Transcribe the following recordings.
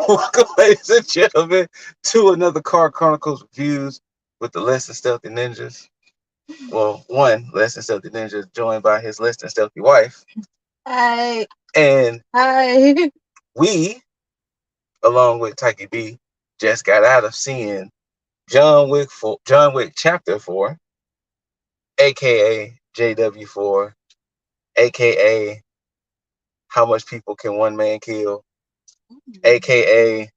Welcome, ladies and gentlemen, to another Car Chronicles reviews with the Less Than Stealthy Ninjas. Well, one Less Than Stealthy Ninja joined by his less than stealthy wife. Hi. And Hi. we, along with Tyke B, just got out of seeing John Wick Chapter 4, aka JW4, aka How Much People Can One Man Kill, aka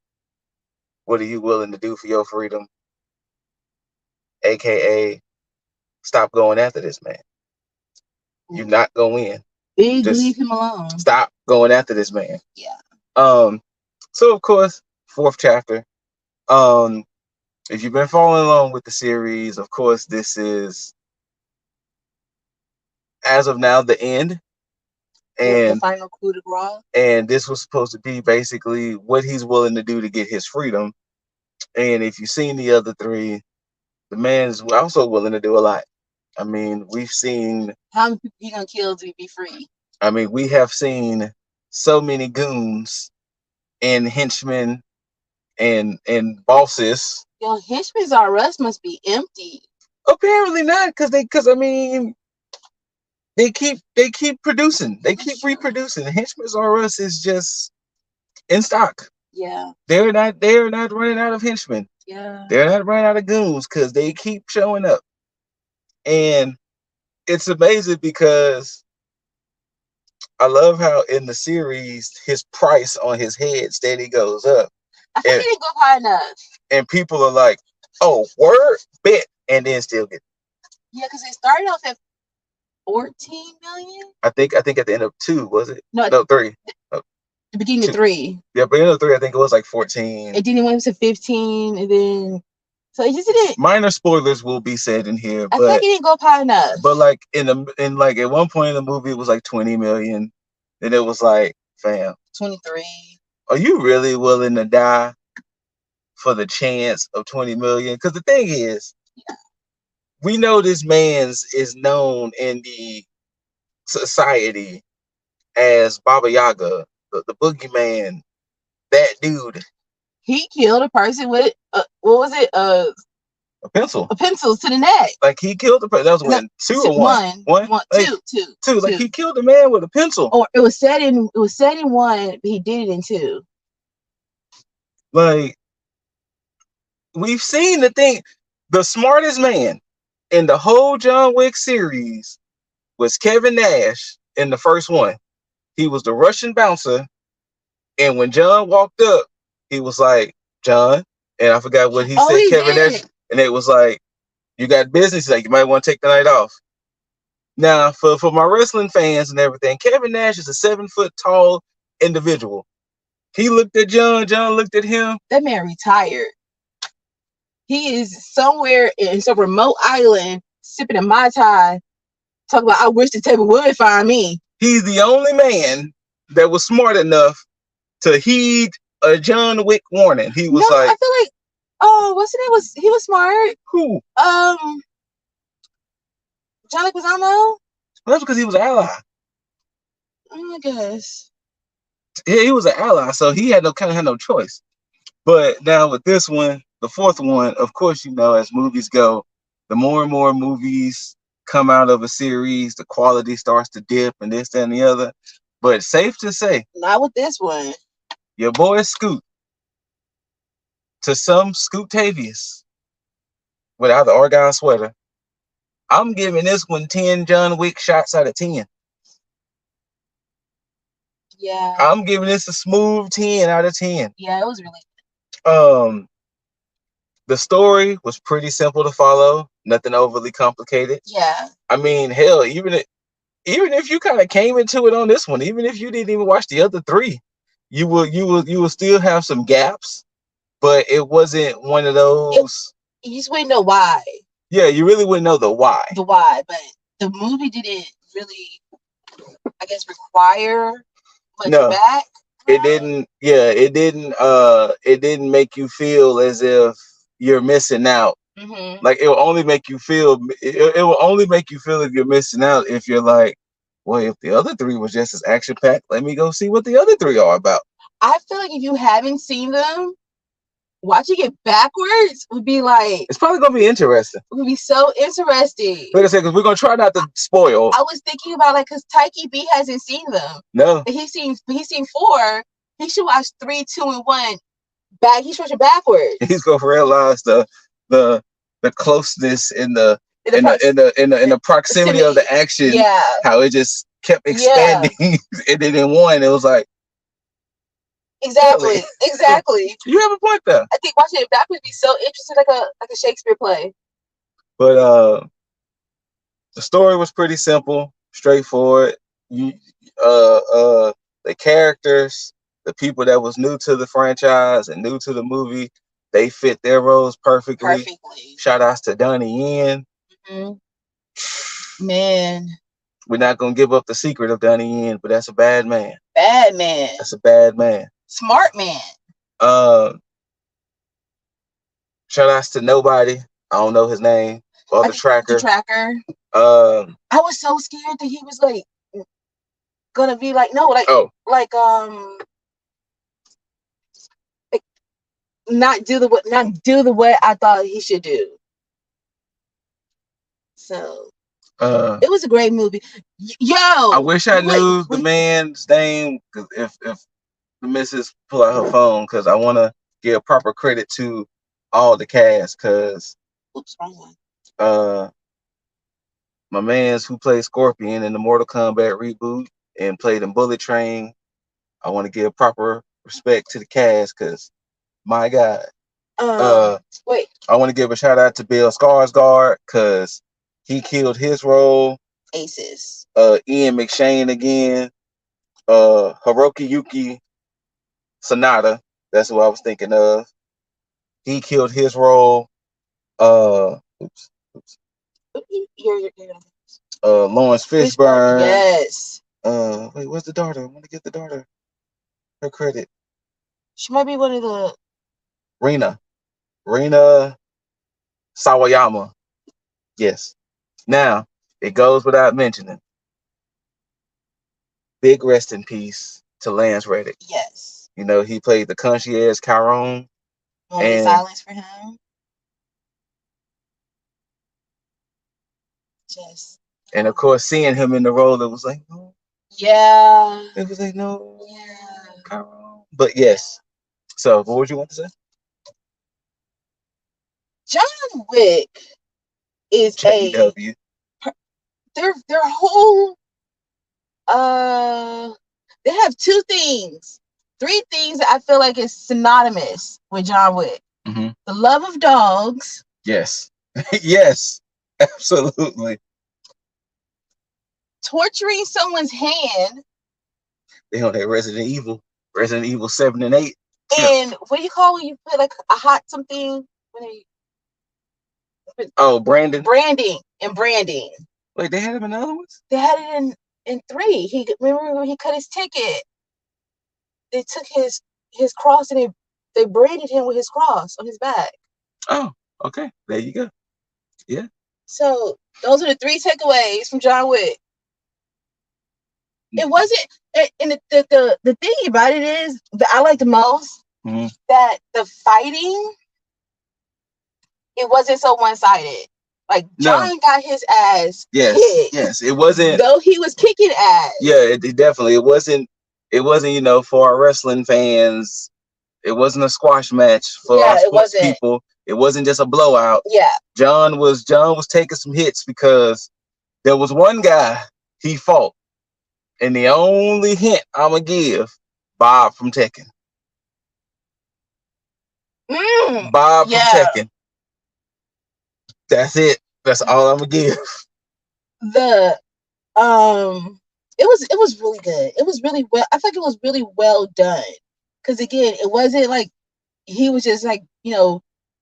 What Are You Willing to Do for Your Freedom, aka Stop going after this man. You're not gonna win. Leave him alone. Stop going after this man. Yeah. So of course, fourth chapter. If you've been following along with the series, of course, this is as of now the end. And the final coup de grace. And this was supposed to be basically what he's willing to do to get his freedom. And if you've seen the other three, the man's also willing to do a lot. I mean, we've seen how many people he gonna kill to be free. I mean, we have seen so many goons and henchmen and bosses. Yo, henchmen's R Us must be empty. Apparently not, because I mean, they keep producing, they keep reproducing. Henchmen's R Us is just in stock. Yeah, they're not running out of henchmen. Yeah, they're not running out of goons because they keep showing up, and it's amazing because I love how in the series his price on his head steady goes up. I think he didn't go high enough. And people are like, "Oh, word, bet," and then still get. Yeah, because they started off at 14 million. I think at the end of 2, was it? No, 3. The beginning 2. Of 3. Yeah, beginning of 3, I think it was like 14. And then it went to 15, and then so it just didn't. Minor spoilers will be said in here, I think it didn't go up high enough. But like in like at one point in the movie, it was like 20 million. Then it was like, fam, 23. Are you really willing to die for the chance of 20 million? Because the thing is, we know this man's is known in the society as Baba Yaga, the boogeyman. That dude. He killed a person with what was it? A pencil. A pencil to the neck. Like he killed the person. That was when 2 or 1. One. Like, 2. Like he killed a man with a pencil. Or it was said in 1, but he did it in 2. Like we've seen the thing. The smartest man in the whole John Wick series was Kevin Nash in the first one. He was the Russian bouncer. And when John walked up, he was like, "John," and I forgot what he said, Kevin Nash. And it was like, "You got business?" He's like, "You might want to take the night off." Now, for my wrestling fans and everything, Kevin Nash is a 7-foot tall individual. He looked at John. John looked at him. That man retired. He is somewhere in some remote island sipping a Mai Tai. Talking about, I wish the table would find me. He's the only man that was smart enough to heed a John Wick warning. He was like, I feel like, oh, what's his name? He was smart. Who? John Leguizamo? Well, that's because he was an ally. I guess. Yeah, he was an ally, so he had no choice. But now with this one, the fourth one, of course, as movies go, the more and more movies come out of a series, the quality starts to dip and this, that, and the other. But safe to say, not with this one. Your boy Scoot, to some Scootavius, without the Argyle sweater, I'm giving this one 10 John Wick shots out of 10. Yeah. I'm giving this a smooth 10 out of 10. Yeah, it was really good. The story was pretty simple to follow, nothing overly complicated. Yeah. I mean, hell, even if you kind of came into it on this one, even if you didn't even watch the other 3, you will still have some gaps, but it wasn't one of those. You just wouldn't know why. Yeah, you really wouldn't know the why. The why, but the movie didn't really, I guess, require much back. It didn't. Yeah, it didn't. It didn't make you feel as if you're missing out. Mm-hmm. Like it will only make you feel. It will only make you feel if you're missing out if you're like, well, if the other 3 was just as action packed, let me go see what the other 3 are about. I feel like if you haven't seen them, watching it backwards would be like, it's probably gonna be interesting. It would be so interesting. Like I said, because we're gonna try not to spoil. I was thinking about like, because Taiki B hasn't seen them. No, He's seen 4. He should watch 3, 2, and 1. Back, he's watching backwards. He's gonna realize the closeness in the proximity of the action. Yeah, how it just kept expanding, and then in one it was like. Exactly. You have a point there. I think watching it back would be so interesting, like a Shakespeare play. But the story was pretty simple, straightforward. The characters, the people that was new to the franchise and new to the movie, they fit their roles perfectly. Shout outs to Donnie Yen. Man. We're not gonna give up the secret of Donnie Yen, but that's a bad man. That's a bad man. Smart man. Shout outs to nobody. I don't know his name. Or the tracker. I was so scared that he was like gonna be like not do the way I thought he should do. So it was a great movie. Yo, I wish I knew the man's name, because if the missus pull out her phone, because I want to give proper credit to all the cast, because my man's who played Scorpion in the Mortal Kombat reboot and played in Bullet Train, I want to give proper respect to the cast, because my God. I want to give a shout out to Bill Skarsgård, because he killed his role. Aces. Ian McShane again. Hiroki Yuki Sanada. That's who I was thinking of. He killed his role. Lawrence Fishburne. Yes. Wait, where's the daughter? I want to get the daughter her credit. She might be one of the Rina Sawayama. Yes. Now, it goes without mentioning. Big rest in peace to Lance Reddick. Yes. You know, he played the concierge Chiron. And silence for him. Just. And of course, seeing him in the role, it was like, no. Yeah. It was like, no. Yeah. Chiron. But yes. So, what would you want to say? John Wick is JW. Their whole they have 3 things that I feel like is synonymous with John Wick. Mm-hmm. The love of dogs. Yes. Yes. Absolutely. Torturing someone's hand. They on that Resident Evil 7 and 8. And what do you call when you put like a hot something? Branding. Branding. Wait, they had him in other ones? They had it in 3. Remember when he cut his ticket? They took his cross and they branded him with his cross on his back. Oh, okay. There you go. Yeah. So those are the 3 takeaways from John Wick. It wasn't, and the thing about it is that I like the most that the fighting, it wasn't so one-sided. Like John got his ass kicked. Yes, it wasn't. Though he was kicking ass. Yeah, it definitely. It wasn't. For our wrestling fans. It wasn't a squash match for our sports people. It wasn't just a blowout. Yeah. John was taking some hits because there was one guy he fought, and the only hint I'm gonna give, Bob from Tekken. Bob from Tekken. That's it. That's all I'm gonna give. It was really good. It was really well. I think it was really well done. Because again, it wasn't like he was just like,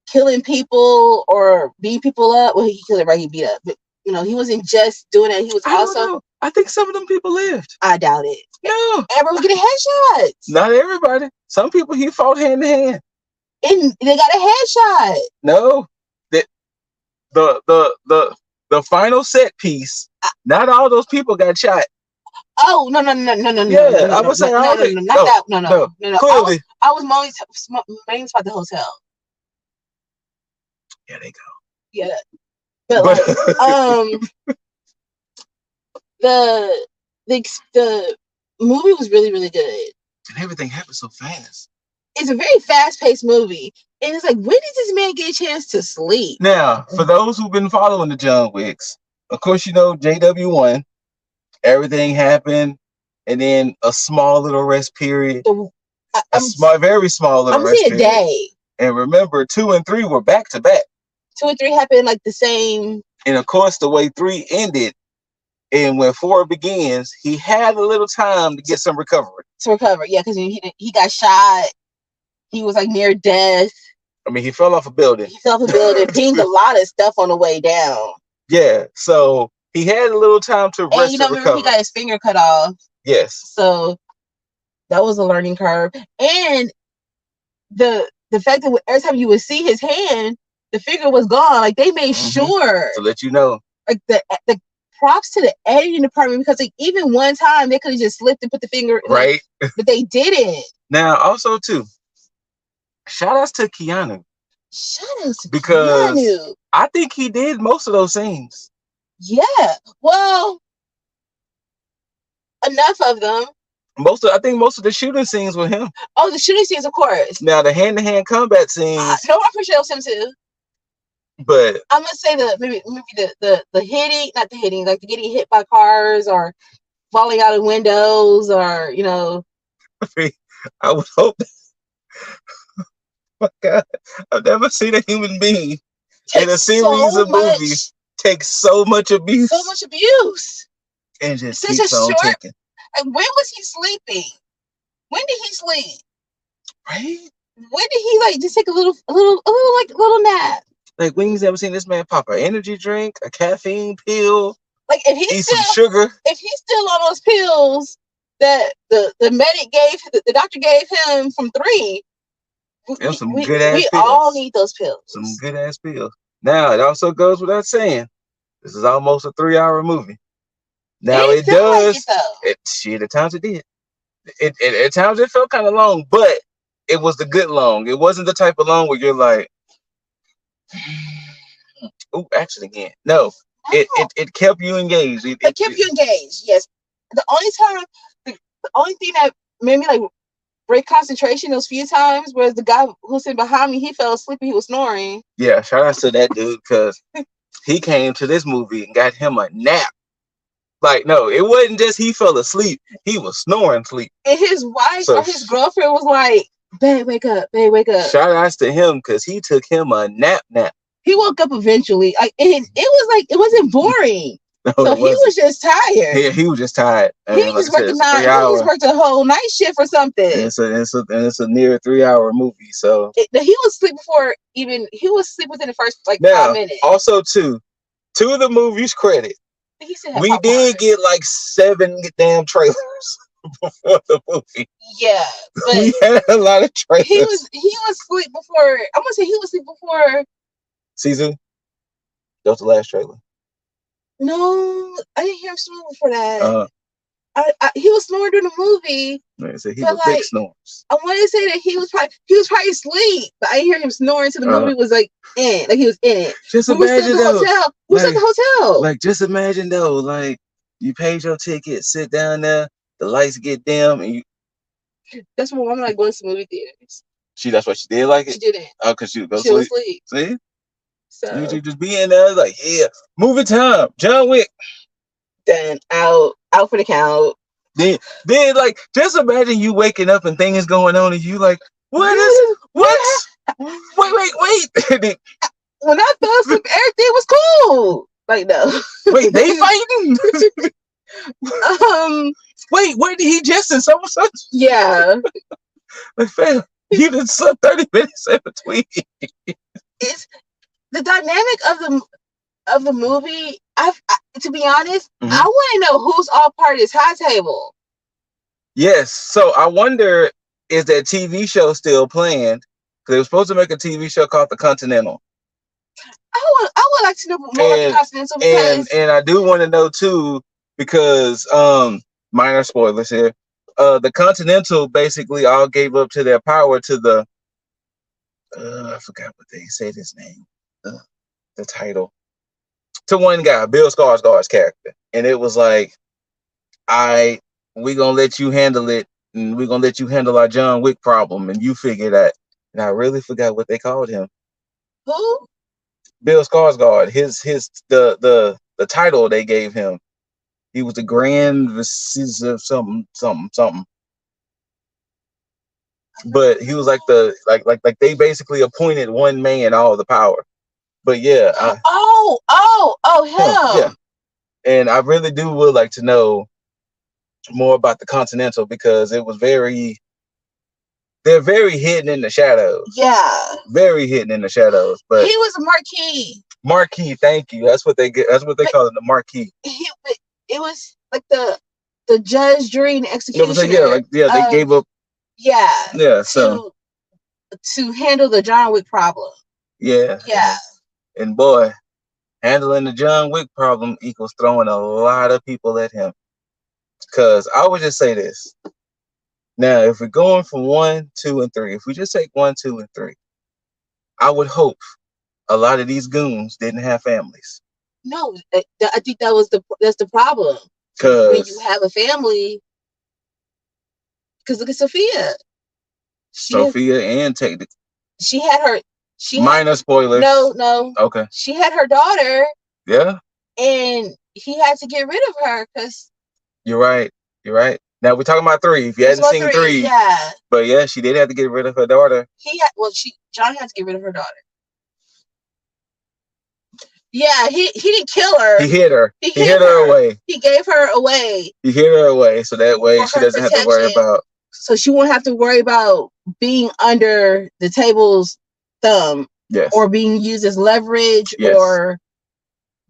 killing people or beating people up. Well, he killed it right. He beat up, but he wasn't just doing it. He was also. I think some of them people lived. I doubt it. No, everyone was getting headshots. Not everybody. Some people he fought hand to hand, and they got a headshot. No, the final set piece. Not all those people got shot. Oh no. Yeah, I was saying all the Not that. No. Clearly, I was mainly about the hotel. yeah, they go. Yeah, but like the the movie was really really good. And everything happened so fast. It's a very fast paced movie, and it's like, when did this man get a chance to sleep? Now, for those who've been following the John Wicks, of course, you know JW1. Everything happened, and then a small little rest period. Very small little rest period. I'm saying a day. And remember, 2 and 3 were back to back. 2 and 3 happened like the same. And of course, the way 3 ended, and when 4 begins, he had a little time to get some recovery. Yeah, because he got shot. He was like near death. I mean, he fell off a building. Pinged a lot of stuff on the way down. Yeah, so he had a little time to rest and recover. Remember he got his finger cut off. Yes. So that was a learning curve. And the fact that every time you would see his hand, the finger was gone. Like, they made sure to let you know. Like, the props to the editing department, because like even one time they could have just slipped and put the finger right, but they didn't. Now, also too, shout outs to Keanu. Because Keanu. I think he did most of those scenes. Yeah, well, enough of them. I think most of the shooting scenes were him. Oh, the shooting scenes, of course. Now the hand-to-hand combat scenes. No, I appreciate him too. But I'm gonna say maybe the hitting, not the hitting, like the getting hit by cars or falling out of windows, or I would hope. My God, I've never seen a human being in a series of movies take so much abuse. And just keeps on taking. Like, when was he sleeping? When did he sleep? Right? When did he like just take a little nap? Like, when you ever seen this man pop an energy drink, a caffeine pill? Like, if he's eat some sugar. If he's still on those pills that the medic the doctor gave him from 3. We all need those pills. Some good ass pills. Now, it also goes without saying, this is almost a 3-hour movie. Now it does. At times it did. At times it felt kind of long, but it was the good long. It wasn't the type of long where you're like, oh, action again. No. It kept you engaged. It kept you engaged. Yes. The only thing that made me like break concentration those few times was the guy who sitting behind me. He fell asleep and he was snoring. Yeah, shout out to that dude, because he came to this movie and got him a nap. Like, no, it wasn't just he fell asleep. He was snoring sleep. And his wife or his girlfriend was like, babe, wake up. Shout outs to him, because he took him a nap. He woke up eventually. And it wasn't boring. No, so he was just tired. Yeah, he was just tired. He just worked a whole night shift or something. And it's a near 3-hour movie. So he was asleep within the first 5 minutes. Also, to the movie's credit, we did get like 7 damn trailers before the movie. Yeah, but we had a lot of trailers. He was asleep before. I'm gonna say he was asleep before season. That was the last trailer. No, I didn't hear him snoring before that. He was snoring during the movie. So he was big snores. I want to say that he was probably asleep, but I didn't hear him snoring until the movie was like in, like he was in it. Just imagine though. We was at the hotel. Like, just imagine though, like you paid your ticket, sit down there, the lights get dim, and you. That's why I'm like going to movie theaters. That's what she did like it. She didn't. Oh, because she was asleep. See. So you just be in there like, yeah, movie time, John Wick. Then out for the count. Then like, just imagine you waking up and things going on and you like, what? Wait. When I fell asleep, everything was cool. Like, no. Wait, they fighting? Wait, where did he just in so such? Yeah. Like, fam, you just slept 30 minutes in between. It's the dynamic of the movie. To be honest, I want to know who's all part of this high table. Yes. So I wonder, is that TV show still planned? Because they were supposed to make a TV show called The Continental. I would like to know more about The Continental, because and I do want to know too, because minor spoilers here. The Continental basically all gave up to their power to the I forgot what they said his name. The title. To one guy, Bill Skarsgård's character. And it was like, we're gonna let you handle it, and we're gonna let you handle our John Wick problem, and you figure that. And I really forgot what they called him. Who? Bill Skarsgård. The title they gave him. He was the Grand Vizier of something. But he was like like they basically appointed one man all the power. But yeah, him. Yeah. And I really would like to know more about the Continental because they're very hidden in the shadows. Yeah. Very hidden in the shadows. But he was a marquee. Marquee, thank you. That's what they get. That's what they call it, the marquee. It was like the judge, jury, and executioner. They gave up. Yeah. Yeah. So to handle the John Wick problem. Yeah. Yeah. And boy, handling the John Wick problem equals throwing a lot of people at him. Because I would just say this. Now, if we're going from 1, 2, and 3, if we just take 1, 2, and 3, I would hope a lot of these goons didn't have families. No, I think that's the problem. Because when you have a family, because look at Sophia. And Tate. She had her. Minor spoilers. No. Okay. She had her daughter. Yeah. And he had to get rid of her because. You're right. Now we're talking about 3. If you hadn't seen 3, yeah. But yeah, she did have to get rid of her daughter. John had to get rid of her daughter. Yeah, he didn't kill her. He hid her. He hid her away. He gave her away. He hid her away so that way she doesn't have to worry about. So she won't have to worry about being under the table's thumb. Yes. Or being used as leverage. Yes. Or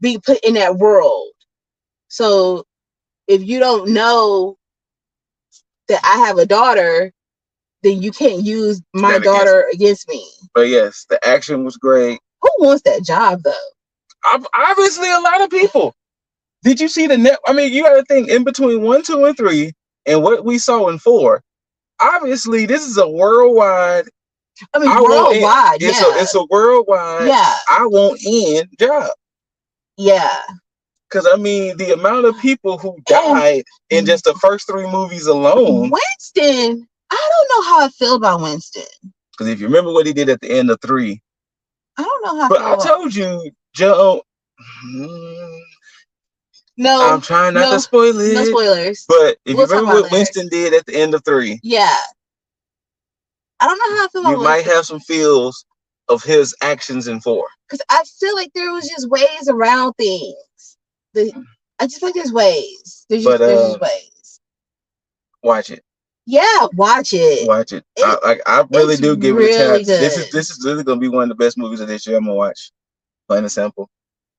being put in that world. So if you don't know that I have a daughter, then you can't use my daughter against me. But yes, the action was great. Who wants that job though? Obviously, a lot of people. Did you see the net? I mean, you got to think in between 1, 2, and 3, and what we saw in 4. Obviously, this is a worldwide. Worldwide. It's a worldwide. Yeah. I won't end job. Yeah. Because I mean, the amount of people who died in just the first 3 movies alone. Winston, I don't know how I feel about Winston. Because if you remember what he did at the end of 3. I don't know how. But I told you, Joe. No, I'm trying not to spoil it. No spoilers. But if you remember what Winston did at the end of 3. Yeah. I don't know how I feel about Winston. You might have some feels of his actions in 4. Because I feel like there was just ways around things. I just feel like there's ways. There's just ways. Watch it. Yeah, watch it. Watch it. I really do give it a chance. Good. This is really gonna be one of the best movies of this year. I'm gonna watch. Plain and simple.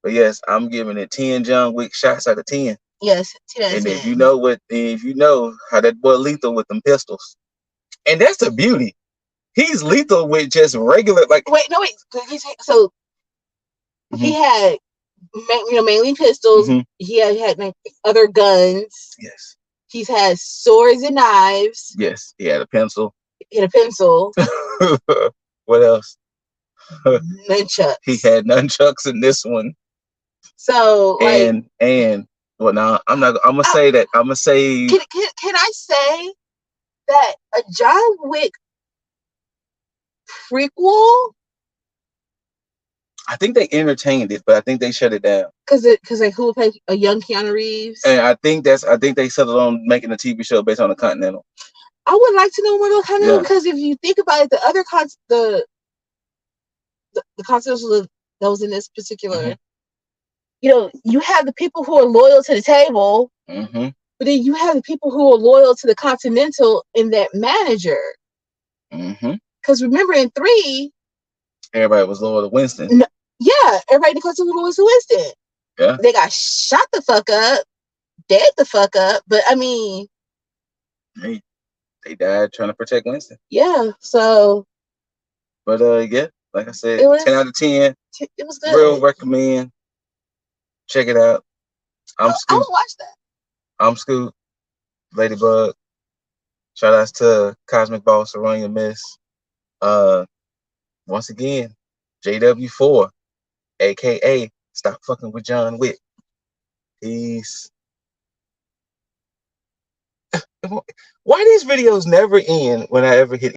But yes, I'm giving it 10 John Wick shots out of 10. Yes, 10 out of 10. And if you know how that boy lethal with them pistols, and that's the beauty. He's lethal with just regular So he had mainly pistols. Mm-hmm. He had other guns. Yes. He's had swords and knives. Yes. He had a pencil. What else? Nunchucks. He had nunchucks in this one. So well, now I'm gonna say that. I'm gonna say. Can I say that a John Wick prequel? I think they entertained it, but I think they shut it down. Because who would play a young Keanu Reeves? And I think they settled on making a TV show based on the Continental. I would like to know more about Continental because if you think about it, the other the Continental that was in this particular, you have the people who are loyal to the table, but then you have the people who are loyal to the Continental in that manager. Because remember in 3, everybody was loyal to Winston. Everybody in the Continental was loyal to Winston. Yeah, they got shot the fuck up, dead the fuck up. But I mean, they died trying to protect Winston. Yeah. So. But like I said, 10 out of 10. It was good. Real recommend. Check it out. I'm Scoot. I would watch that. I'm Scoot. Ladybug. Shout outs to Cosmic Boss, Aronia Miss. Uh, Once again, JW4, aka Stop Fucking with John Wick. Peace. Why these videos never end when I ever hit